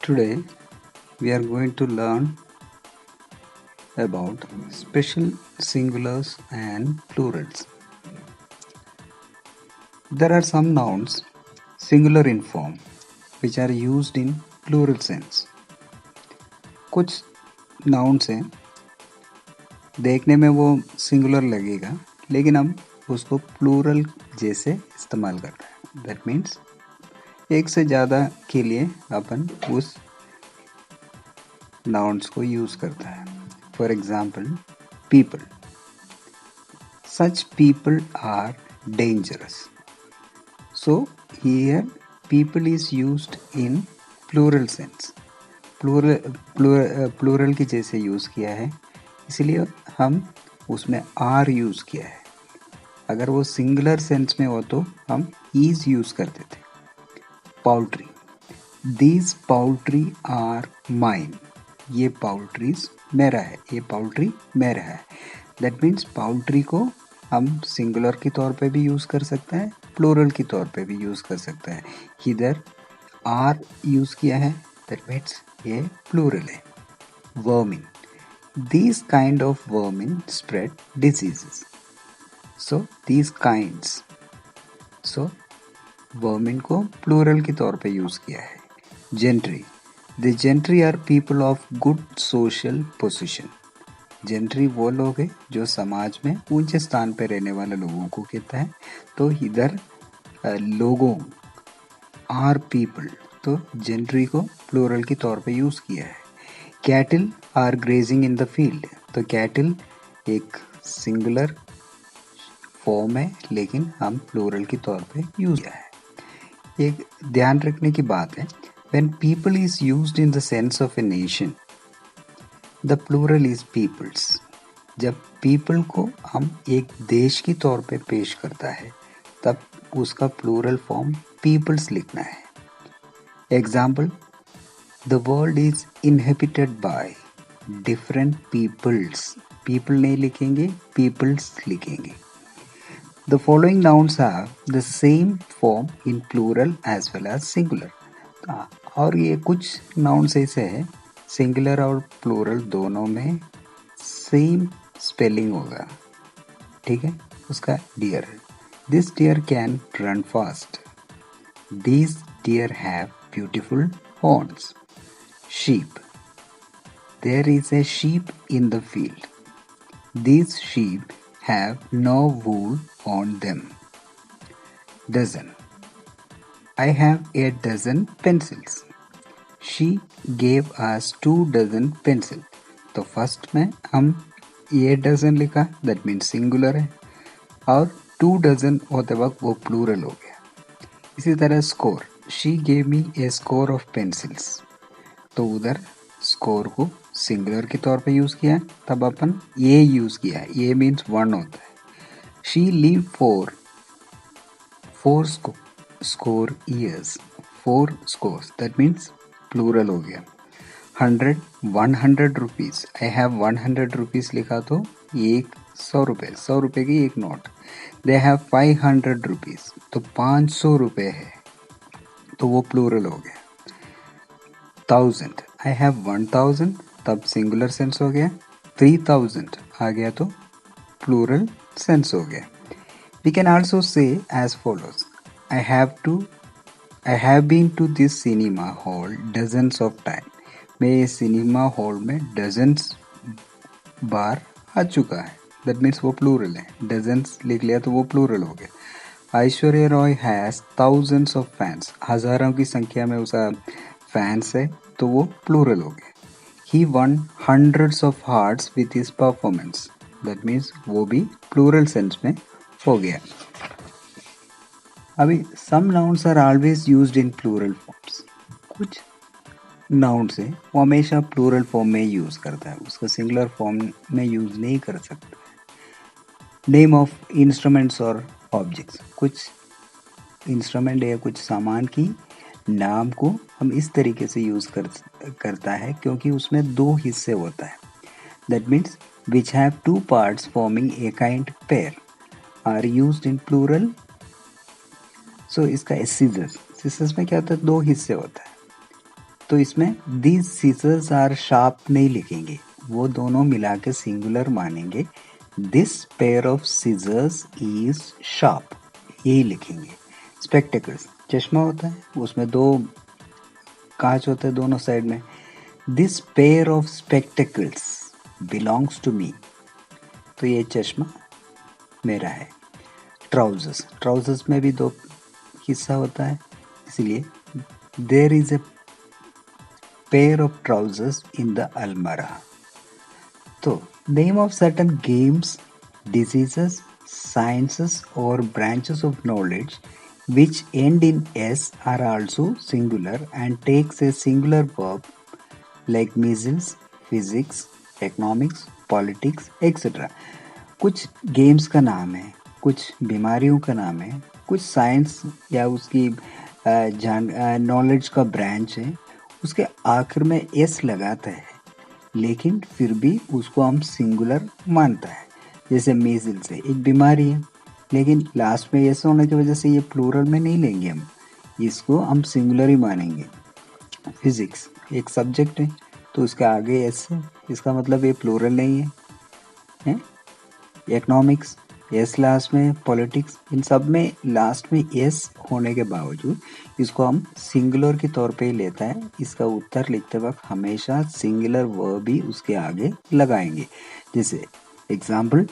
Today we are going to learn about special singulars and plurals. There are some nouns singular in form which are used in plural sense. कुछ nouns हैं देखने में वो singular लगेगा लेकिन हम उसको प्लूरल जैसे इस्तेमाल कर रहे हैं. दैट मीन्स एक से ज़्यादा के लिए अपन उस nouns को यूज़ करता है. For example people. Such people are dangerous. So here people is used in plural sense. Plural की जैसे यूज़ किया है इसलिए हम उसमें आर यूज़ किया है. अगर वो सिंगुलर सेंस में हो तो हम इज यूज़ करते थे. Poultry. These poultry are mine. ये पाउल्ट्रीज मेरा है. ये पाउल्ट्री मेरा है. दैट मीन्स पाउल्ट्री को हम सिंगुलर के तौर पे भी यूज़ कर सकते हैं, प्लूरल के तौर पे भी यूज़ कर सकते हैं. इधर आर यूज़ किया है दैट मीन्स ये प्लूरल है. Vermin. These kind of vermin spread diseases. So these kinds. So vermin को प्लूरल के तौर पे यूज़ किया है. Gentry. The gentry are people of good social position. Gentry वो लोग हैं जो समाज में ऊंचे स्थान पर रहने वाले लोगों को कहता है. तो इधर लोगों आर पीपल तो जेंट्री को प्लूरल के तौर पे यूज़ किया है. Cattle are grazing in the field. तो कैटल एक सिंगुलर फॉर्म है लेकिन हम प्लूरल के तौर पे यूज़ किया है. एक ध्यान रखने की बात है, when people is used in the sense of a nation, the plural is peoples. जब people को हम एक देश की तौर पे पेश करता है तब उसका प्लूरल फॉर्म peoples लिखना है. Example, the world is inhabited by different peoples. people नहीं लिखेंगे, peoples लिखेंगे. The following nouns have the same form in plural as well as singular. और ये कुछ nouns ऐसे हैं सिंगुलर और प्लूरल दोनों में सेम स्पेलिंग होगा. ठीक है. उसका deer. This deer can run fast. These deer have beautiful horns. Sheep. There is a sheep in the field. These sheep have no wool on them. Dozen. I have a dozen pencils. She gave us 2 dozen pencils. तो first में हम ये dozen लिखा that means singular है और 2 dozen होते वक्त वो प्लूरल हो गया. इसी तरह score. She gave me A score of pencils. तो उधर स्कोर को सिंगुलर के तौर पे यूज़ किया है तब अपन ये यूज़ किया है. ये मीन्स 1 होता है. She live four score years. 4 scores that means plural हो गया. 100 100 रुपीज़. आई हैव 100 रुपीज़ लिखा तो 100 रुपये की एक नोट. दे हैव 500 रुपीज़ तो 500 रुपये है तो वो प्लूरल हो गया. 1000. आई हैव 1000 तब सिंगुलर सेंस हो गया. 3000 आ गया तो प्लूरल सेंस हो गया. We can also say as follows. I have been to this cinema hall dozens of time. मैं ये सिनेमा हॉल में डजन्स बार आ चुका है. दैट मीन्स वो प्लूरल है. डजन्स लिख लिया तो वो प्लूरल हो गया. Aishwarya Roy has thousands of fans. हज़ारों की संख्या में उसका फैंस है तो वो प्लूरल हो गया. He won hundreds of hearts with his performance. That means वो भी प्लूरल सेंस में हो गया. अभी some nouns are always used in plural forms. कुछ नाउन्स है वो हमेशा प्लूरल फॉर्म में यूज़ करता है, उसका सिंगुलर फॉर्म में यूज़ नहीं कर सकता. नेम ऑफ इंस्ट्रूमेंट्स और ऑब्जेक्ट्स. कुछ इंस्ट्रूमेंट या कुछ सामान की नाम को हम इस तरीके से यूज़ करता है क्योंकि उसमें 2 हिस्से होता है. That means which have 2 parts forming a kind pair are used in plural. So इसका सीजर्स. सीजर्स में क्या होता है 2 हिस्से होता है. तो इसमें these scissors are sharp नहीं लिखेंगे, वो दोनों मिला के सिंगुलर मानेंगे. This pair of scissors is sharp, यही लिखेंगे. Spectacles, चश्मा होता है, उसमें दो कांच होते हैं दोनों साइड में. This pair of spectacles belongs to me, तो ये चश्मा मेरा है. ट्राउजर्स, ट्राउजर्स में भी दो हिस्सा होता है, इसलिए there is a pair of trousers in the अलमारा. तो name of certain games, diseases, sciences और branches of knowledge which end in s are also singular and takes a singular verb like measles, physics, economics, politics, etc. कुछ games का नाम है, कुछ बीमारियों का नाम है, कुछ साइंस या उसकी नॉलेज का ब्रांच है, उसके आखिर में एस लगाता है, लेकिन फिर भी उसको हम सिंगुलर मानता है. जैसे मीजल्स है, एक बीमारी है, लेकिन लास्ट में एस होने की वजह से ये प्लूरल में नहीं लेंगे, हम इसको हम सिंगुलर ही मानेंगे. फिजिक्स एक सब्जेक्ट है, तो उसके आगे एस है, इसका मतलब ये प्लूरल नहीं है. इकोनॉमिक्स एस लास्ट में, पॉलिटिक्स, इन सब में लास्ट में एस होने के बावजूद इसको हम सिंगुलर के तौर पे ही लेता है. इसका उत्तर लिखते वक्त हमेशा सिंगुलर वर्ब भी उसके आगे लगाएंगे. जैसे example,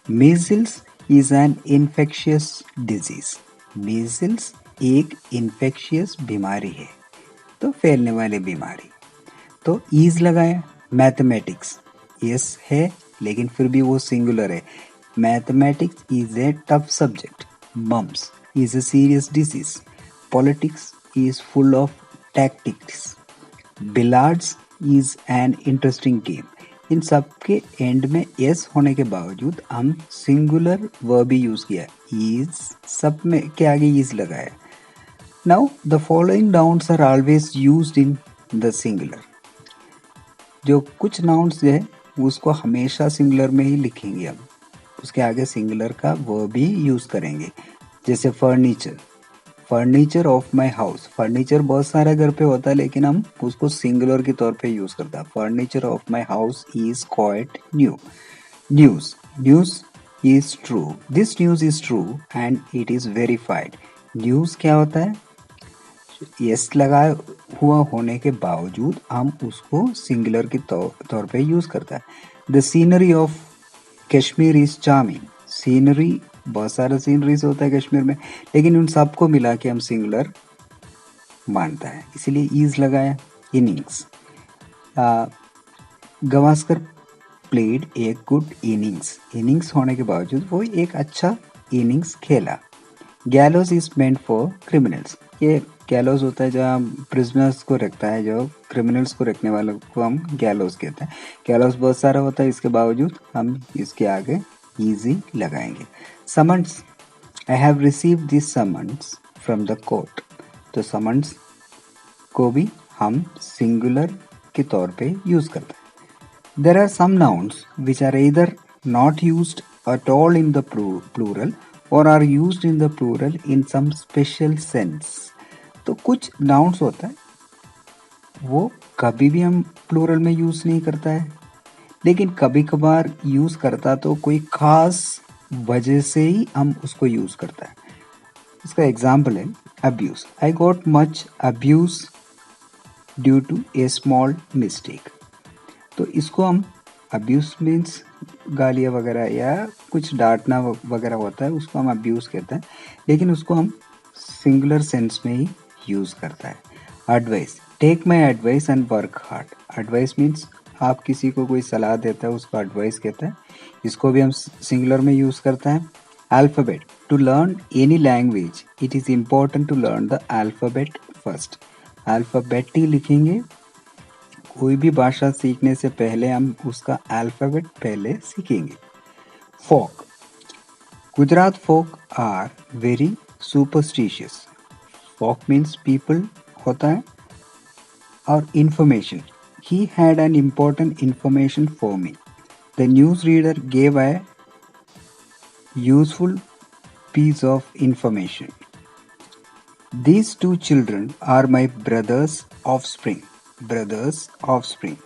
measles is an infectious disease. Measles एक इन्फेक्शियस बीमारी है, तो फैलने वाली बीमारी, तो ईज लगाया. मैथमेटिक्स यस है, लेकिन फिर भी वो सिंगुलर है. Mathematics is a tough subject. Mumps is a serious disease. Politics is full of tactics. Billiards is an interesting game. इन सब के एंड में एस होने के बावजूद हम सिंगुलर वर्ब ही यूज किया, इज, सब में के आगे इज लगाया. Now the following nouns are always used in the singular. जो कुछ नाउन्स है उसको हमेशा सिंगुलर में ही लिखेंगे, हम उसके आगे सिंगुलर का वर्ब ही यूज करेंगे. जैसे furniture, furniture of my house. Furniture बहुत सारे घर पे होता है, लेकिन हम उसको सिंगुलर के तौर पे यूज करते हैं. Furniture of my house is quite new. News, news is true. This news is true and it is verified. News क्या होता है, यस लगा हुआ होने के बावजूद हम उसको सिंगुलर के तौर पे यूज करता है. The scenery of Kashmir is charming. Scenery, बहुत सारा सीनरीज होता है कश्मीर में, लेकिन उन सबको मिला के हम सिंगुलर मानता है, इसलिए ईज लगाया. Innings, Gavaskar played a good innings. Innings होने के बावजूद वो एक अच्छा इनिंग्स खेला. गैलोज इज मेंट फॉर क्रिमिनल्स. ये गैलोज होता है जहाँ प्रिजनर्स को रखता है, जो क्रिमिनल्स को रखने वालों को हम गैलोज कहते हैं. गैलोज बहुत सारा होता है, इसके बावजूद हम इसके आगे इजी लगाएंगे. Summons, I have received this summons from the court. तो समन्स को भी हम सिंगुलर के तौर पे यूज करते हैं. There are some nouns which are either not used at all in the plural और are used in the plural in some special sense. तो कुछ नाउन्स होता है वो कभी भी हम प्लूरल में यूज नहीं करता है, लेकिन कभी कभार यूज करता तो कोई खास वजह से ही हम उसको यूज करता है. इसका एग्जाम्पल है abuse. I got much abuse due to a small mistake. तो इसको हम, अब्यूज मीन्स गालियाँ वगैरह या कुछ डांटना वगैरह होता है, उसको हम अब्यूज कहते हैं, लेकिन उसको हम सिंगुलर सेंस में ही यूज करता है. Advice, take my advice and work hard. Advice means आप किसी को कोई सलाह देता है, उसको एडवाइस कहते हैं, इसको भी हम सिंगुलर में यूज करते हैं. Alphabet, to learn any language it is important to learn the alphabet first. Alphabet ही लिखेंगे, कोई भी भाषा सीखने से पहले हम उसका अल्फाबेट पहले सीखेंगे. Folk, Gujarat folk are very superstitious. Folk means people होता है. और information, he had an important information for me. The newsreader gave a useful piece of information. These two children are my brother's offspring. Brothers offspring.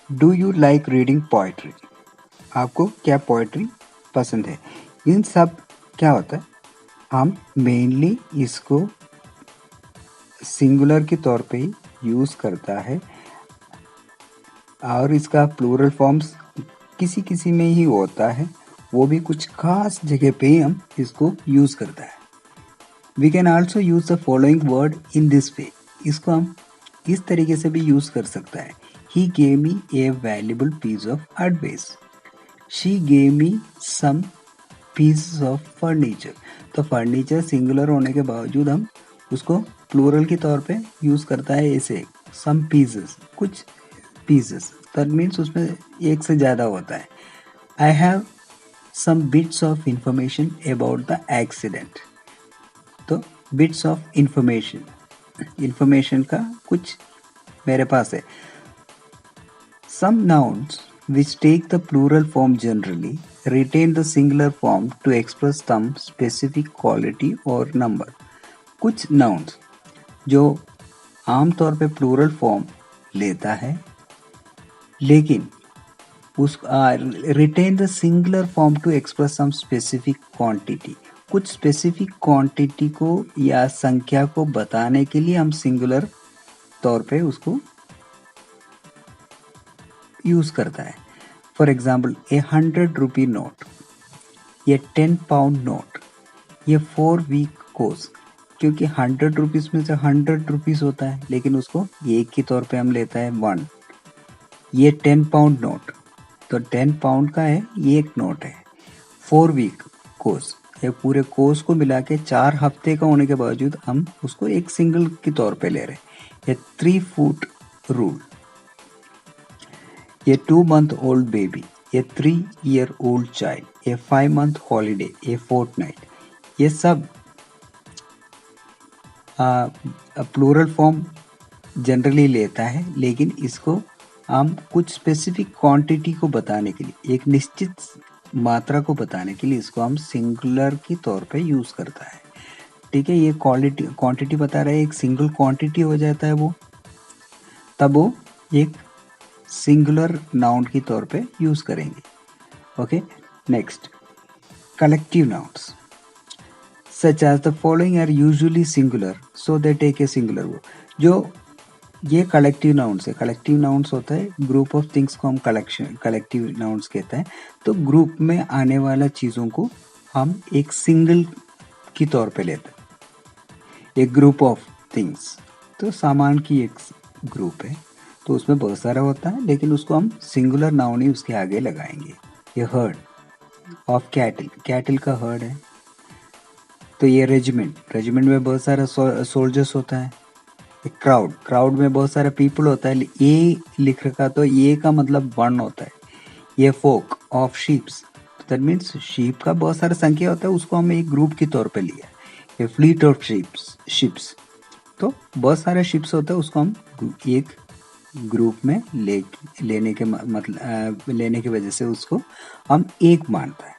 Do you like reading poetry? आपको क्या poetry पसंद है? इन सब क्या होता है, हम mainly इसको सिंगुलर के तौर पे यूज़ करता है और इसका प्लूरल फॉर्म्स किसी किसी में ही होता है, वो भी कुछ खास जगह पे ही हम इसको यूज़ करता है. We can also use the following word in this way. इसको हम इस तरीके से भी यूज़ कर सकता है. He gave me a valuable piece of advice. She gave me some piece of furniture. तो फर्नीचर सिंगुलर होने के बावजूद हम उसको प्लूरल के तौर पे यूज़ करता है ऐसे, सम पीसेस, कुछ पीसेस. दैट मीन्स उसमें एक से ज़्यादा होता है. I have some bits of information about the accident. तो बिट्स ऑफ इंफॉर्मेशन, इंफॉर्मेशन का कुछ मेरे पास है. Some nouns which take the plural form generally retain the singular form to express some specific quality or number. कुछ nouns जो आमतौर पे प्लूरल फॉर्म लेता है लेकिन उस retain the singular form to express some specific quantity. कुछ specific quantity को या संख्या को बताने के लिए हम सिंगुलर तौर पे उसको यूज करता है. For example A 100 rupee note, ये 10 पाउंड नोट, ये 4 वीक कोर्स. क्योंकि 100 रुपीज में से 100 रुपीज होता है लेकिन उसको एक के तौर पे हम लेता है 1. ये 10 पाउंड नोट, तो 10 पाउंड का है, ये एक नोट है. 4 वीक कोर्स, ये पूरे कोर्स को मिला के 4 हफ्ते का होने के बावजूद हम उसको एक सिंगल के तौर पे ले रहे हैं. ये 3 foot rule, a 2 month-old baby, a 3-year-old child, a 5 month holiday, a fortnight. ये सब प्लूरल फॉर्म जनरली लेता है लेकिन इसको हम कुछ स्पेसिफिक क्वांटिटी को बताने के लिए, एक निश्चित मात्रा को बताने के लिए इसको हम सिंगुलर के तौर पे यूज़ करता है. ठीक है, ये क्वांटिटी बता रहा है, एक सिंगल क्वांटिटी हो जाता है वो, तब वो एक सिंगुलर नाउन के तौर पे यूज करेंगे. Okay, next collective nouns such as the following are usually singular so they take a singular word. जो ये कलेक्टिव नाउन्स है, कलेक्टिव नाउन्स होता है ग्रुप ऑफ थिंग्स को हम कलेक्टिव नाउन्स कहते हैं. तो ग्रुप में आने वाला चीज़ों को हम एक सिंगल की तौर पे लेते हैं. एक ग्रुप ऑफ थिंग्स, तो सामान की एक ग्रुप है, तो उसमें बहुत सारा होता है लेकिन उसको हम सिंगुलर नाउन ही उसके आगे लगाएंगे. ये हर्ड ऑफ कैटल, कैटल का हर्ड है. तो ये रेजिमेंट, रेजिमेंट में बहुत सारा सोल्जर्स होता है. क्राउड, क्राउड में बहुत सारा पीपल होता है. ए लिख रखा तो ए का मतलब 1 होता है. ये folk of sheeps, that means sheep का बहुत सारा संख्या होता है, उसको हम एक ग्रुप के तौर पे लिया. ये फ्लीट ऑफ शिप्स, तो बहुत सारे शिप्स होता है, उसको हम एक ग्रुप में लेने के मतलब लेने की वजह से उसको हम एक मानता है.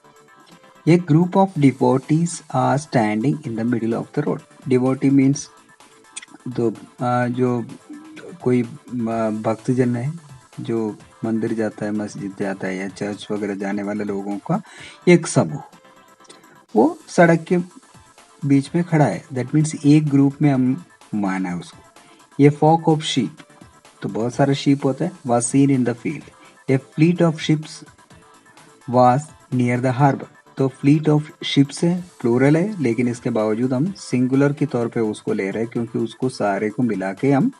एक group of devotees are standing in the middle of the road. Devotee means तो जो कोई भक्तजन है जो मंदिर जाता है, मस्जिद जाता है या चर्च वगैरह जाने वाले लोगों का एक समूह, वो सड़क के बीच में खड़ा है. दैट मीन्स एक ग्रुप में हम माना है उसको. ये फॉक ऑफ शीप, तो बहुत सारे शीप होते हैं, was seen in the field. A fleet of ships was near the harbour. तो फ्लीट ऑफ शिप्स है, प्लूरल है, लेकिन इसके बावजूद हम सिंगुलर के तौर पे उसको ले रहे हैं क्योंकि उसको सारे को मिला के हम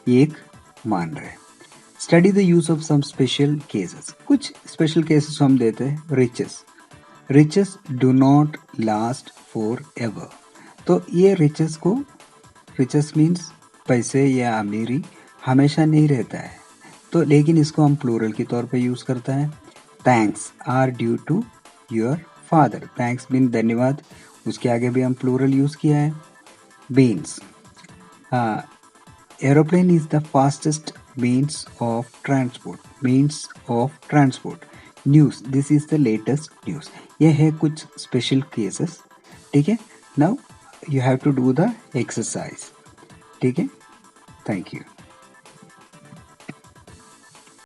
एक मान रहे हैं. Study the use of some special cases. कुछ स्पेशल केसेस हम देते हैं. Riches, riches do not last for ever. तो ये रिचेस को, रिचेस मीन्स पैसे या अमीरी हमेशा नहीं रहता है, तो लेकिन इसको हम प्लूरल के तौर पे यूज करता है. Thanks are due to your father. Thanks mean धन्यवाद, उसके आगे भी हम प्लूरल यूज किया है. Means, aeroplane is the fastest means of transport. News, this is the latest news. ये है कुछ स्पेशल केसेस. ठीक है, now you have to do the exercise. ठीक है, थैंक यू।